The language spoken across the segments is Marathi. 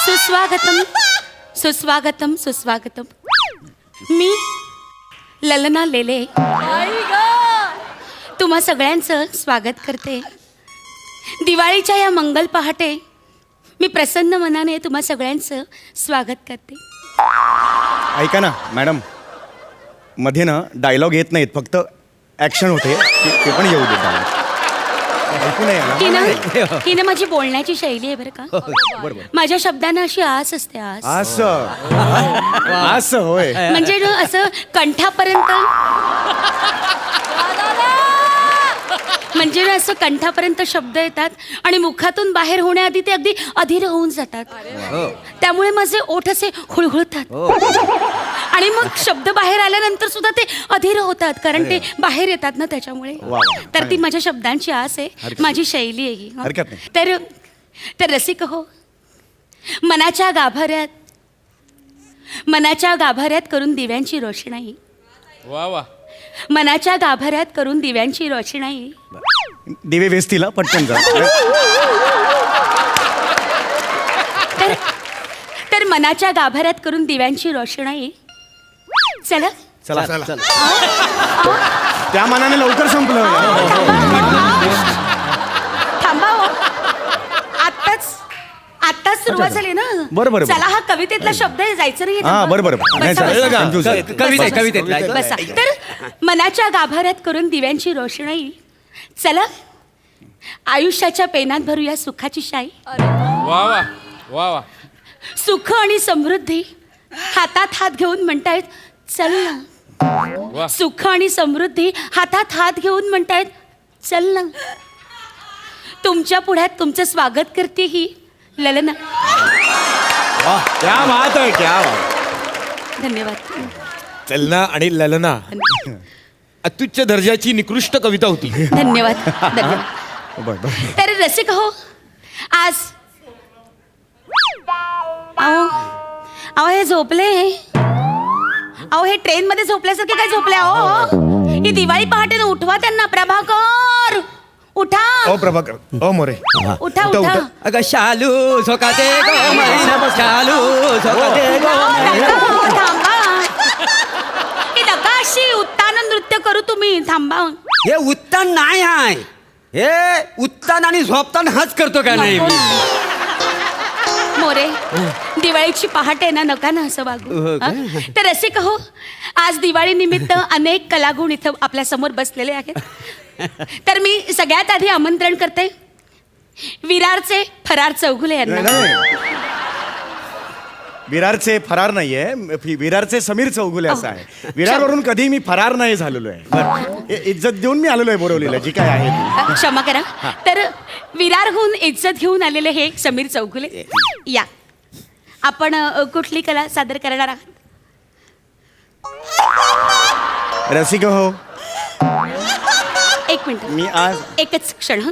सुस्वागतम सुस्वागतम सुस्वागतम. मी ललना लेले तुम्हा सगळ्यांचं स्वागत करते. दिवाळीच्या या मंगल पहाटे मी प्रसन्न मनाने तुम्हा सगळ्यांचं स्वागत करते. ऐका ना मॅडम, मध्ये ना डायलॉग येत नाहीत, फक्त ॲक्शन होते, ते पण येऊ देत. ऐकू नाही आलं? ही ना माझी बोलण्याची शैली आहे बरं का. बरोबर. माझ्या शब्दांना अशी आस असते, आस. असं होय. म्हणजे ना असं कंठापर्यंत, म्हणजे ना असं कंठापर्यंत शब्द येतात आणि मुखातून बाहेर होण्याआधी ते अगदी अधीर होऊन जातात. त्यामुळे माझे ओठ असे हुळहुळतात आणि मग शब्द बाहेर आल्यानंतर सुद्धा ते अधीर होतात, कारण ते बाहेर येतात ना त्याच्यामुळे. तर ती माझ्या शब्दांची आस आहे, माझी शैली आहे ही. हरकत नाही. तर रसिक हो, मनाच्या गाभाऱ्यात करून दिव्यांची रोषणाई. वा वा. मनाच्या गाभाऱ्यात करून दिव्यांची रोषणाई. दिवे वेचतील पटकन जा. तर मनाच्या गाभाऱ्यात करून दिव्यांची रोषणाई. चला चला चला. त्या मानाने लवकर संपलं. थांबा हो. आत्ताच सुरुवात झाली ना. बरोबर. चला, हा कवितेतला शब्द आहे, जायचं नाही. हा बरोबर. बसा. तर मनाच्या गाभाऱ्यात करून दिव्यांची रोषणाई. चला आयुष्याच्या पेनात भरूया सुखाची शाई. वा वा वा वा. सुख आणि समृद्धी हातात हात घेऊन म्हणतायत चल ना. वा. सुख आणि समृद्धी हातात हात घेऊन म्हणतायत चल ना. तुमच्या पुढ्यात तुमचं स्वागत करते ही ललना. क्या बात आहे, क्या बात. धन्यवाद. चलना आणि ललना अत्युच्च दर्जाची निकृष्ट कविता होती. धन्यवाद. बरोबर. तर रसिक हो, आज अहो हे झोपले. अहो हे ट्रेन मध्ये झोपल्यासारखे काय झोपले? अहो ही दिवाळी पहाटे उठवा त्यांना. प्रभाकर उठा. ओ प्रभाकर, ओ मोरे, उठा उठा. अगं शालू झोकाते गो मैना, शालू झोकाते गो मैना. थांबा. हे नका अशी उत्तान नृत्य करू तुम्ही. थांबा. हे उत्तान नाही आहे, हे उत्तान आणि झोपतान हाच करतो का नाही मी. मोरे, दिवाळीची पहाटे ना, नका ना असं वागू. तर रसिक हो, आज दिवाळी निमित्त अनेक कलागुण इथं आपल्या समोर बसलेले आहेत. तर मी सगळ्यात आधी आमंत्रण करते विरारचे फरार चौगुले यांना. विरारचे फरार नाहीये, विरारचे समीर चौगुले असं आहे. विरारवरून कधी मी फरार नाही झालेलो आहे. इज्जत देऊन मी आलेलो आहे बोरवलीला, जी काय आहे ती. क्षमा करा. तर विरारहून इज्जत घेऊन आलेले हे समीर चौगुले. या, आपण कुठली कला सादर करणार आहात? रसिक हो, एक मिनिट, मी आज एकच क्षण. हं,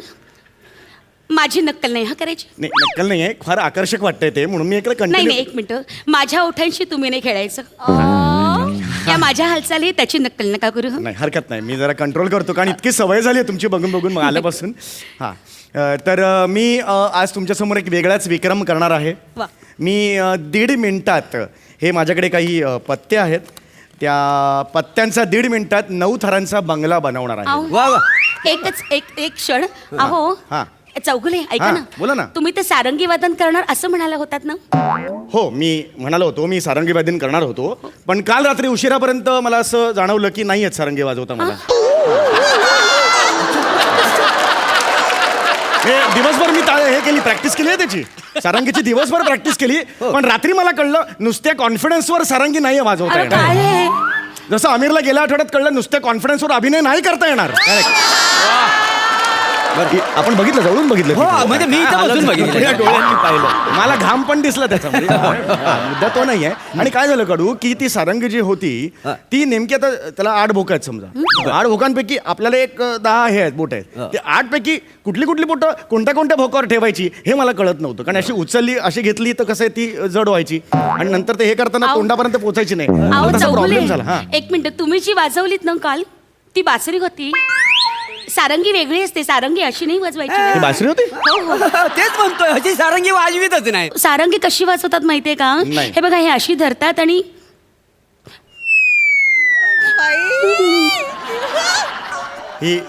माझी नक्कल नाही हा करायची. नाही, नक्कल नाहीये, फार आकर्षक वाटतंय ते, म्हणून मी इकडे नाही नाही, कंटिन्यू. एक मिनिट. माझ्या ओठांशी तुम्ही नाही खेळायचं. या माझ्या हालचाली त्याची नक्कल नका करू. हं. नाही, हरकत नाही, मी जरा कंट्रोल करतो, कारण इतकी सवय झाली आहे तुमची बघून बघून आल्यापासून. हां, तर मी आज तुमच्यासमोर एक वेगळाच विक्रम करणार आहे. वा. मी 1.5 मिनिटात, हे माझ्याकडे काही पत्ते आहेत, त्या पत्त्यांचा 1.5 मिनिटात 9 थरांचा बंगला बनवणार आहे. अहो, वा वा. एक क्षण. अहो हां. चौगुले, ऐका हां, ना. बोला ना. तुम्ही तर सारंगी वादन करणार असं म्हणाला होतात ना. हो, मी म्हणालो होतो मी सारंगी वादन करणार होतो, पण काल रात्री उशिरापर्यंत मला असं जाणवलं की नाही आहेत सारंगी वाजवता मला. हे दिवसभर मी हे केली, प्रॅक्टिस केली आहे त्याची, सारंगीची दिवसभर प्रॅक्टिस केली, पण रात्री मला कळलं नुसत्या कॉन्फिडन्सवर सारंगी नाही वाजवता अरे काय येणार. आहे? जसं आमिरला गेल्या आठवड्यात कळलं नुसत्या कॉन्फिडन्सवर अभिनय नाही करता येणार. आपण बघितलं, जवळून बघितलं. हो, म्हणजे मी इथं बसून बघितलं. डोळ्यांनी पाहिलं, मला घाम पण दिसला त्याचा. मुद्दा तो नाहीये. आणि काय झालं कडू, की ती सारंगी जी होती ती नेमकी, आता त्याला 8 भोक आहेत समजा. 8 भोकांपैकी आपल्याला एक 10 हे आहेत बोट आहेत. ते 8 पैकी कुठली कुठली बोटं कोणत्या कोणत्या भोकावर ठेवायची हे मला कळत नव्हतं, कारण अशी उचलली अशी घेतली तर कसं आहे ती जड व्हायची आणि नंतर ते हे करताना तोंडापर्यंत पोचायची नाही. अहो तसा चौगुले, प्रॉब्लेम झाला. हा, एक मिनिट. तुम्ही जी वाजवलीत ना काल, ती बासरी होती. सारंगी वेगळी असते, सारंगी अशी नाही वाजवायची. ही बासरी होती. हो हो. तेच म्हणतोय अशी सारंगी वाजवीतच नाही. सारंगी कशी वाजवतात माहितीये का? नाही. हे बघा, हे अशी धरतात आणि ही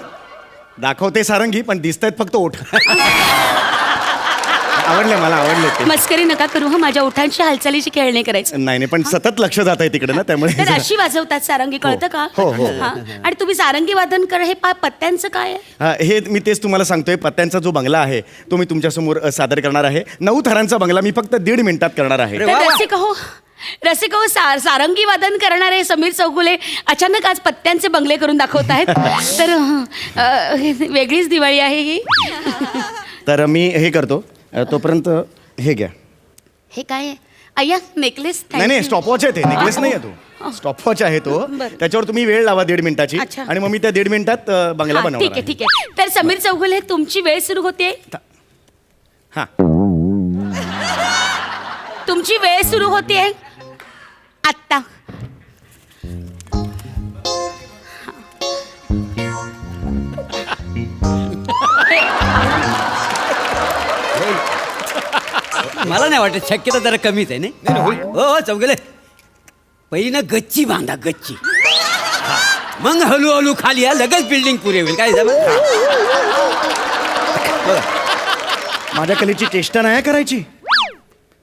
दाखवते सारंगी पण दिसतायत फक्त ओठ. आवडले मला, आवडले ते. मस्करी नका करू हा, माझ्या ओठांची हालचालीची खेळणे करायचं. नाही नाही, पण सतत लक्ष जात आहे तिकडे ना, त्यामुळे तर अशी वाजवतात सारंगी, कळतं का? हो, हो. हा. आणि तुम्ही सारंगी वादन कर, हे पत्त्यांचं काय आहे? हा, हे मी तेच तुम्हाला सांगतोय. पत्त्यांचा जो बंगला आहे तो मी तुमच्यासमोर सादर करणार आहे. 9 थरांचा बंगला मी फक्त 1.5 मिनिटात करणार आहे. अरे तर वा, वा. रसिक हो, सारंगी वादन करणारे समीर चौगुले अचानक आज पत्त्यांचे बंगले करून दाखवत आहेत. तर वेगळीच दिवाळी आहे ही. तर मी हे करतो. तोपर्यंत हे घ्या. हे काय आहे? अय्या, नेकलेस. नाही नाही, स्टॉपवॉच आहे ते, नेकलेस नाही आहे तो. स्टॉपवॉच आहे तो. बरं. त्याच्यावर तुम्ही वेळ लावा 1.5 मिनिटाची, अच्छा. आणि मग मी त्या 1.5 मिनिटात बंगला हा, बनवणार ठीक आहे, ठीक आहे. तर समीर चौगुले, तुमची वेळ सुरू होते. हा. तुमची वेळ सुरू होते आत्ता. मला नाही वाटत, शक्यता जरा कमीच आहे नाही. हो हो चौगले, पहिली ना गच्ची बांधा, गच्ची. हा. मग हळूहळू खाली या, लगेच बिल्डिंग पुरे होईल. काय झालं? माझ्या कलेची चेष्टा नाही करायची.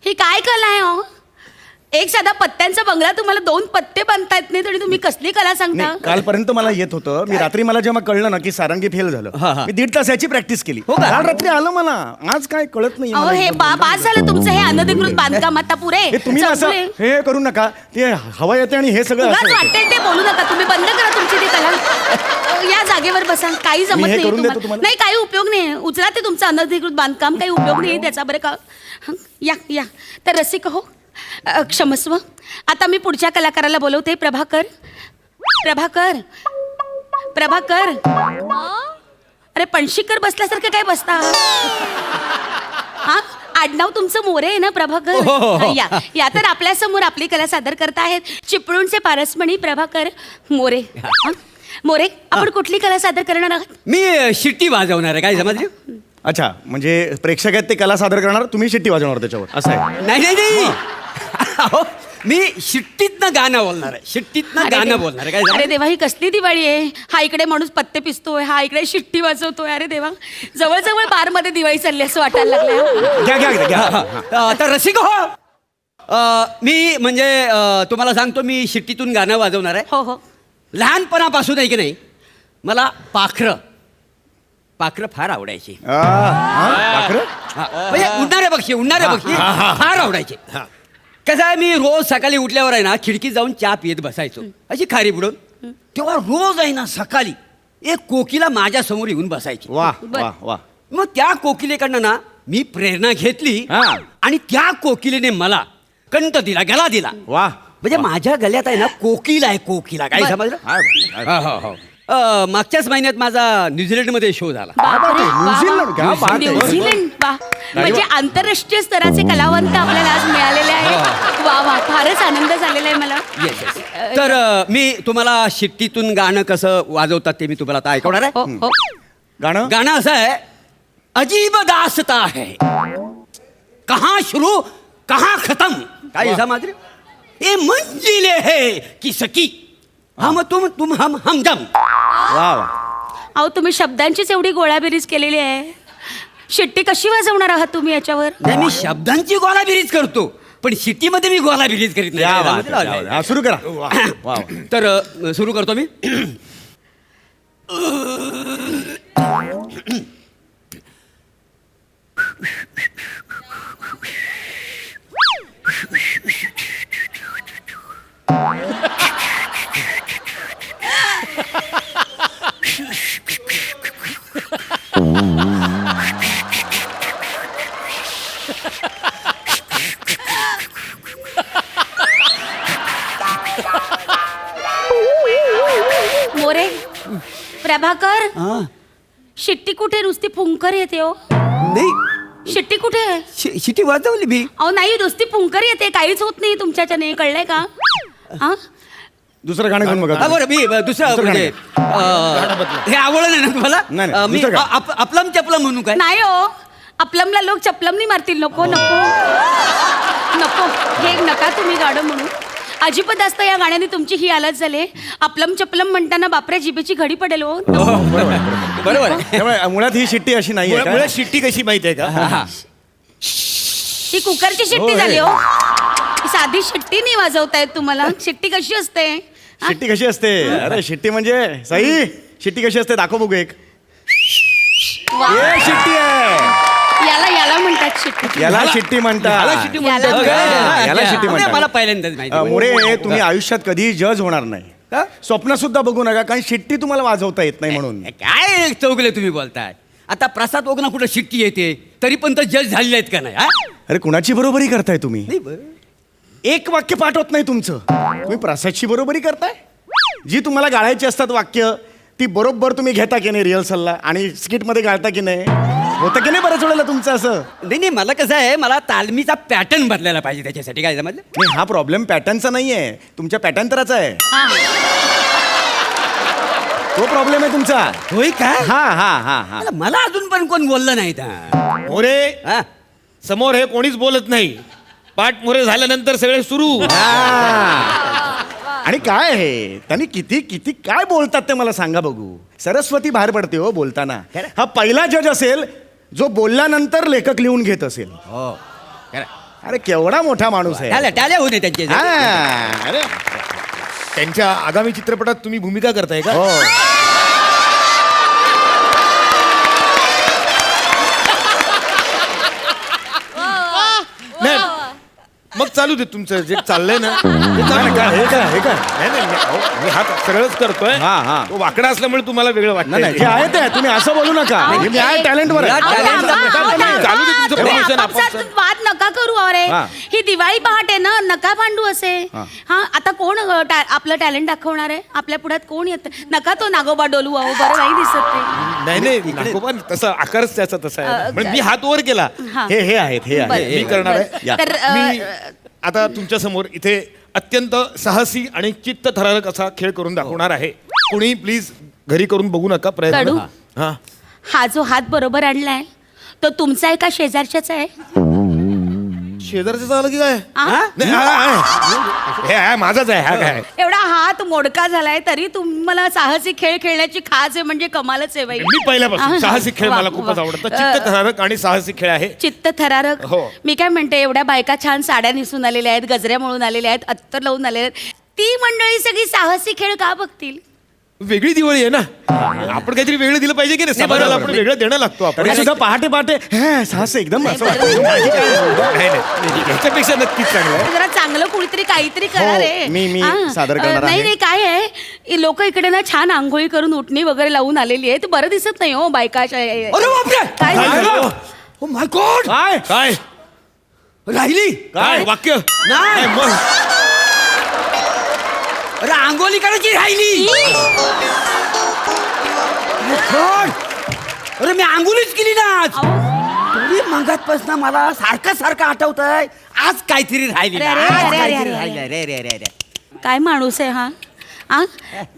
ही काय कला आहे हो? एक साधा पत्त्यांचा बंगला तुम्हाला 2 पत्ते बांधता येत नाही, तरी तुम्ही कसली कला सांगता? नाही, कालपर्यंत मला येत होतं. मी रात्री मला जेव्हा कळलं ना की सारंगी फेल झालं, हा, हा. मी 1.5 तास याची प्रॅक्टिस केली. हो का? काल रात्री आलं मला. आज काय कळत नाही अहो, मला हे एकदम. पास झालं तुमचं हे अनधिकृत बांधकाम. आता पुरे हे तुम्ही असं चौगुले. हे करू नका. ते हवा येते आणि हे सगळं उगाच असं होतं. वाटेल ते बोलू नका. तुम्ही बंद करा तुमची ती कला. या जागेवर बसा. काही जमत मी हे नाही करून देतो तुम्हाला? नाही, काही उपयोग नाही. उचला ते तुमचं अनधिकृत बांधकाम, काही उपयोग नाही त्याचा. बरं का? हं, या या. तर रसिक हो, क्षमस्व. आता मी पुढच्या कलाकाराला बोलवते. प्रभाकर, प्रभाकर, प्रभाकर. अरे पणशीकर बसल्यासारखं काय बसता? हा, आडनाव तुमचं मोरे आहे ना, प्रभाकर? या तर आपल्या समोर आपली कला सादर करत आहेत चिपळूणचे पारसमणी प्रभाकर मोरे. हा? मोरे, आपण कुठली कला सादर करणार आहात? मी शिट्टी वाजवणार आहे. काय समजले? अच्छा, म्हणजे प्रेक्षक आहेत ते कला सादर करणार, तुम्ही शिट्टी वाजवणार त्याच्यावर, असं आहे? नाही नाही नाही. अहो, मी शिट्टीतनं गाणं बोलणार आहे. शिट्टीतनं अरे गाणं देवा. बोलणार आहे. काय अरे समजलं? देवा, ही कसली दिवाळी आहे? हा इकडे माणूस पत्ते पिसतोय, हा इकडे शिट्टी वाजवतोय. अरे देवा, जवळजवळ बारमध्ये दिवाळी चालली असं वाटायला लागलंय. घ्या घ्या घ्या, घ्या. तर रसिक हो, मी म्हणजे तुम्हाला सांगतो, मी शिट्टीतून गाणं वाजवणार आहे. हो हो. लहानपणापासून आहे की नाही, मला पाखरं फार आवडायची. पाखरं? म्हणजे उडणारे पक्षी फार आवडायचे. कसं आहे, मी रोज सकाळी उठल्यावर आहे ना, खिडकीत जाऊन चहा पित बसायचो अशी खारी बुडून. तेव्हा रोज आहे ना, सकाळी एक कोकिला माझ्या समोर येऊन बसायची. वा बर. वा वा. मग त्या कोकिलेकडनं ना मी प्रेरणा घेतली, हा. आणि त्या कोकिलेने मला कंठ दिला, गला दिला. वा. म्हणजे माझ्या गल्यात आहे ना कोकिला आहे, कोकिला. काय समजलं? मागच्याच महिन्यात माझा न्यूझीलंडमध्ये शो झाला. बापरे, न्यूझीलंड, क्या बात आहे. न्यूझीलंड, वा. म्हणजे आंतरराष्ट्रीय स्तराचे कलावंत आपल्याला आज मिळालेले आहेत. वा वा, फारच आनंद झालेला आहे मला. तर मी तुम्हाला शिट्टीतून गाणं कसं वाजवतात ते मी तुम्हाला आता ऐकवणार आहे. हो हो. गाणं? गाणं असं आहे, अजीब दास्ता है, कहाँ शुरू कहाँ खत्म. काय समझ रहे? ये मंजिले है किसकी, हम तुम हम जम. वा वा. अहो, तुम्ही शब्दांचीच एवढी गोळाबेरीज केलेली आहे. शिट्टी कशी वाजवणार आहात तुम्ही याच्यावर? नाही, मी शब्दांची गोलाबिरीज करतो, पण शिट्टीमध्ये मी गोलाबिरीज करीत क्या बात आहे, क्या बात नाही. आहे. सुरू करा. वा वा. तर सुरू करतो मी. मोरे, प्रभाकर, हा. शिट्टी कुठे? नुसती फुंकर येते हो. नाही, शिट्टी कुठे आहे? शिट्टी वाजवली मी. अहो नाही, नुसती फुंकर येते, काहीच होत नाही तुमच्याच्याने, कळलंय का? हा, दुसरं गाणं घेऊन बघा हा बरं मी दुसरं दुसरं म्हणजे हे आवडलं नाही ना तुम्हाला नाही, नाही, मी दुसरं गाणं. आपलम चपलम म्हणू काय नाही हो आपलमला लोक चपलमनी मारतील नको नको नको हे नका तुम्ही गाणं म्हणू अजिबात जास्त या गाण्याने तुमची ही हालत झाली आपलम चपलम म्हणताना बापरे जिभेची घडी पडेल हो बरोबर आहे त्यामुळे मुळात ही शिट्टी अशी नाही मुळात शिट्टी कशी माहिती आहे का हा. ही कुकरची शिट्टी झाली हो ही साधी शिट्टी नाही वाजवता येत तुम्हाला शिट्टी कशी असते हा? शिट्टी कशी असते अरे शिट्टी म्हणजे सई शिट्टी कशी असते दाखव बघू एक वा. हे शिट्टी आहे याला म्हणतात शिट्टी याला शिट्टी म्हणतात याला शिट्टी म्हणतात याला- काय? याला शिट्टी नाही, म्हणतात. मला पहिल्यांदाच माहिती मोरे तुम्ही आयुष्यात कधी जज होणार नाही का? स्वप्न सुद्धा बघू नका कारण शिट्टी तुम्हाला वाजवता येत नाही म्हणून काय चौगले तुम्ही बोलताय आता प्रसाद ओगना कुठं शिट्टी येते तरी पण तर जज झालेले आहेत का नाही हा? अरे कुणाची बरोबरी करताय तुम्ही नाही बरं. एक वाक्य पाठ होत नाही तुमचं तुम्ही प्रसादची बरोबरी करताय जी तुम्हाला गाळायची असतात वाक्य ती बरोबर तुम्ही घेता की नाही रिहर्सलला आणि स्किट मध्ये गाळता की नाही होतं की नाही बऱ्याच वेळेला तुमचं असं नाही मला कसं आहे मला तालमीचा पॅटर्न बदलायला पाहिजे त्याच्यासाठी काय समजलं नाही हा प्रॉब्लेम पॅटर्नचा नाहीये तुमच्या पॅटर्नतराचा आहे हा. तो प्रॉब्लेम आहे तुमचा होय काय हा हा हा हा मला अजून पण कोण बोललं नाही का मोरे हा? समोर हे कोणीच बोलत नाही पाठ मोरे झाल्यानंतर सगळे सुरू आणि काय आहे त्यांनी किती किती काय बोलतात ते मला सांगा बघू सरस्वती बाहेर पडते हो बोलताना हा पहिला जज असेल जो बोलल्यानंतर लेखक लिहून घेत असेल हो अरे केवढा मोठा माणूस आहे टाल्या होऊ दे त्यांचे हा, अरे त्यांच्या आगामी चित्रपटात तुम्ही भूमिका करताय का हो नाही मग चालू दे तुमचं जे चाललंय ना ते नाही, चालू नाही, द्या. काय, हे काय हे काय नाही, नाही, मी हात सरळच करतोय हा, हा. तो वाकडा असल्यामुळे तुम्हाला वेगळं नाही नाही जे वाटतं आहे ते तुम्ही असं बोलू नका हे मी आहे टॅलेंटवर या आहे. talent- चालू दे तुमचं तुम्ही promotion, आपापसात आपापसात. वाद नका करू अरे हा. ही दिवाळी पहाट आहे ना नका भांडू असे हा. हा आता कोण आपलं टॅलेंट दाखवणार आहे आपल्या पुढ्यात कोण येत नका तो नागोबा डोलू अहो बरं नाही दिसत ते नाही नागोबा तसा आकारच त्याचा तसा आहे म्हणजे मी हात वर केला हा. हे आहेत हे बरं. आहे मी करणार बरं. आहे या. तर मी आता तुमच्या समोर इथे अत्यंत साहसी आणि चित्तथरारक असा खेळ करून दाखवणार आहे कोणी प्लीज घरी करून बघू नका कडू. प्रयत्न हा हा जो हात बरोबर आणलाय तो तुमचा आहे का शेजारच्याच आहे शेजारचं झालं की काय आ? नाही, हे आहे माझाच आहे हा काय एवढा हात मोडका झालाय तरी तुम्हाला साहसी खेळ खेळण्याची खास आहे म्हणजे कमालच आहे बाई मी पहिल्यापासून साहसी खेळ वा, मला वा. खूपच आवडतं चित्तथरारक आणि साहसी खेळ आहे चित्त थरारक हो. मी काय म्हणते एवढ्या बायका छान साड्या नेसून आलेल्या आहेत गजऱ्या म्हणून आलेल्या आहेत अत्तर लावून आलेल्या आहेत ती मंडळी सगळी साहसी खेळ का बघतील वेगळी दिवाळी आहे ना आपण काहीतरी वेगळं दिलं पाहिजे की नाही समाजाला आपण वेगळं देणं लागतो आपण तरी सुद्धा पहाटे पहाटे हे साहस एकदम असं वाटतं. नाही, नाही, ह्याच्यापेक्षा नक्कीच चांगलं आहे जरा चांगलं कुणीतरी काहीतरी करा हो, रे मी हा. सादर करणार नाही आहे. नाही काय आहे लोक इकडे ना छान आंघोळी करून उठणी वगैरे लावून आलेली आहे ते बरं दिसत नाही हो बायका अरे बापरे काय झालं? ओ माय गॉड काय काय राहिली काय वाक्य नाही. मग अरे आंघोळी करायची राहिली My God! अरे मी आंघोळीच केली ना आज अहो, तरी मंगातपासून मला सारखं आठवत आहे आज काहीतरी राहिली ना. अरे, आज अरे, अरे, काहीतरी अरे, राहिलं. रे रे रे रे काय माणूस आहे हा आ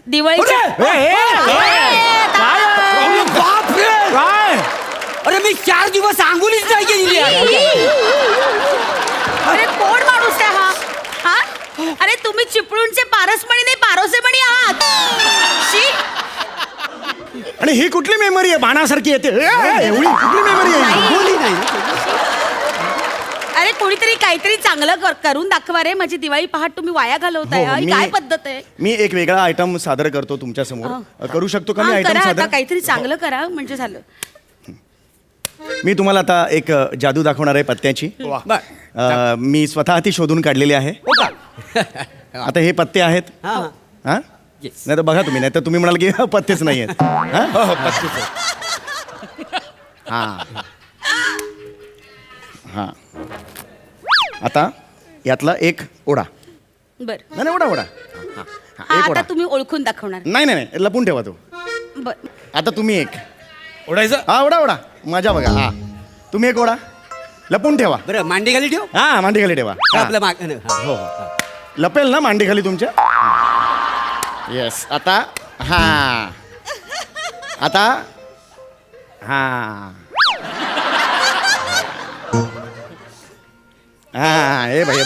दिवाळीच्या अरे, अरे बापरे काय अरे मी 4 दिवस आंघोळीच नाही केली अरे कोण माणूस आहे हा हा अरे तुम्ही चिपळूणचे पारसमणी नाही पारोसेमणी आहात शी आणि ही कुठली मेमरी आहे बाणासारखी येते एवढी कुठली मेमरी आहे बोली नाही अरे कोणीतरी काहीतरी चांगलं करून दाखवा रे माझी दिवाळी पहाट तुम्ही वाया घालवताय हो, ही काय पद्धत आहे मी एक वेगळा आयटम सादर करतो तुमच्या समोर करू शकतो का मी हा, आयटम करा आता सादर काहीतरी चांगलं करा म्हणजे झालं मी तुम्हाला आता एक जादू दाखवणार आहे पत्त्याची मी स्वतः ती शोधून काढलेली आहे हो का आता हे पत्ते आहेत हा हा Yes. नाही तर बघा तुम्ही नाही तर तुम्ही म्हणाल की पत्तेच नाही आहेत हा? हा हा आता यातला एक ओढा बर नाही नाही, ओढा ओढा हा, हा, एक आता ओढा तुम्ही ओळखून दाखवणार नाही नाही नाही लपून ठेवा तो बर आता तुम्ही एक ओढायचं हा ओढा ओढा मजा बघा हा तुम्ही एक ओढा लपून ठेवा बरं मांडी खाली ठेव हा मांडी खाली ठेवा का हा. आपलं माग हा. हो हो लपेल ना मांडी खाली तुमच्या येस आता हा आता हा हा हे भाई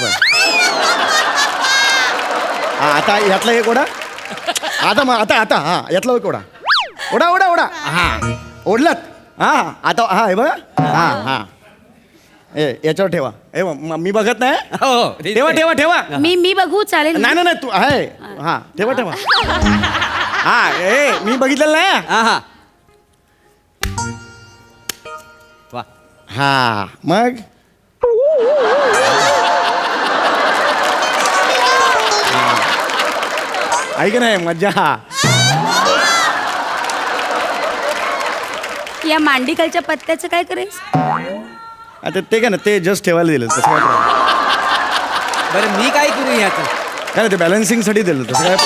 हा आता यातला एक ओढा आता मग आता हा यातला एक ओढा ओढा ओढा ओढा हा ओढलात हा आता हा हे बघा हा हा याच्यावर ठेवा हे मी बघत नाही हो ठेवा ठेवा ठेवा मी बघू चालेल ना? नाही तू आहे हा ठेवा ठेवा हा मी बघितलेलं नाही हा हा वा हा मग ऐक नाही मज्जा या मांडीखालच्या पत्त्याचं काय करायचं? आता ते काय ना ते जस्ट ठेवायला दिलं तसं काय problem. बरं मी काय करू ह्याचं काय नाही, ते बॅलन्सिंगसाठी दिलं तसं काय